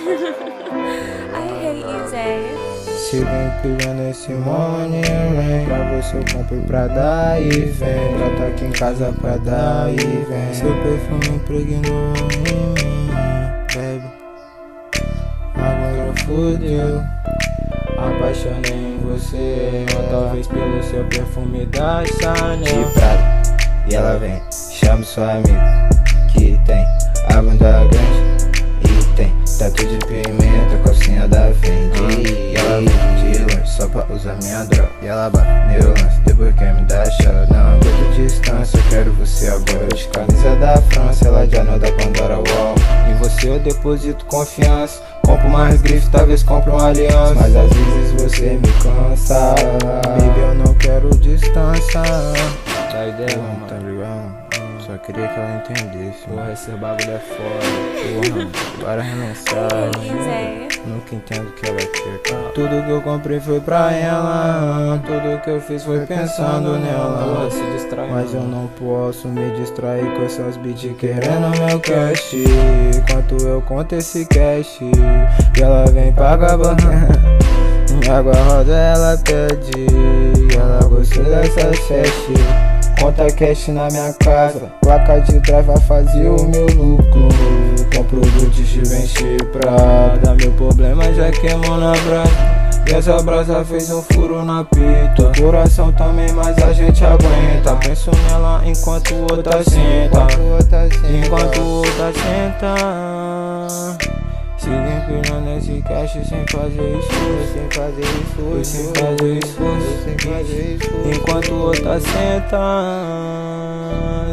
I hate you, Zay. Se vem pegando esse money, vem. Pra você eu compro pra dar e vem. Já tô aqui em casa pra dar e vem. Seu perfume impregnou em mim, baby. Agora fudeu. Apaixonei em você, ou talvez pelo seu perfume da Chanel. De prata, e ela vem, chama sua amiga, que tem a bunda grande e tem tatu de pimenta, calcinha da Fendi. E ela vem de longe só pra usar minha droga, e ela bate meu lance, depois quer me dar chave. Não aguento distância, eu quero você agora. De camisa da França, ela de anel da Pandora, uau. Em você eu deposito confiança. Compro mais grife, talvez compre uma aliança, mas às vezes você me cansa. Baby, eu não quero distância. Tá ideia, mano? Tá ligado? Só queria que ela entendesse. Porra, esse bagulho é foda. Porra, várias I hate you, mensagens. Zay. Nunca entendo o que ela quer. Tudo que eu comprei foi pra ela. Tudo que eu fiz foi pensando nela. Se distrai, mas eu não posso me distrair com essas beats querendo meu cash. Enquanto eu conto esse cash e ela vem pagar água roda, ela pede. Ela gostou dessa fest. Conta cash na minha casa, placa de drive vai fazer o meu lucro. Compro produtos de Givenchy Prada, meu problema já queimou na brasa. E essa brasa fez um furo na pita. Coração também, mas a gente aguenta. Penso nela enquanto o outra senta. Enquanto o outra senta. Sigo empilhando esse cash sem fazer esforço, sem fazer esforço. Enquanto o outra senta,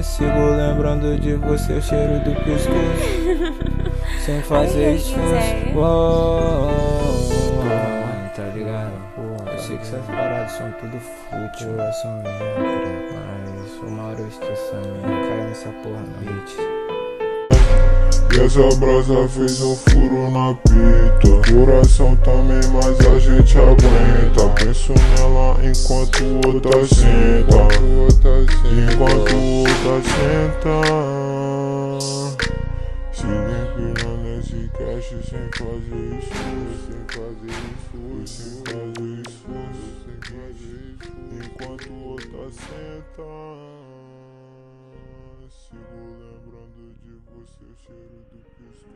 sigo lembrando de você, o cheiro do pescoço, sem fazer esforço. Tá ligado? Eu sei que essas paradas são tudo fútil, são minha, mas uma hora eu esqueço a minha, cai nessa porra na hit. E essa brasa fez um furo na pita. Coração também, mas a gente aguenta. Penso nela enquanto o outra senta. Enquanto o outra senta. Sigo empilhando esse cash sem fazer esforço. Enquanto o outra senta. Sigo lembrando de você, o cheiro do pescoço,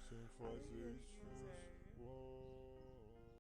sem fazer esforço.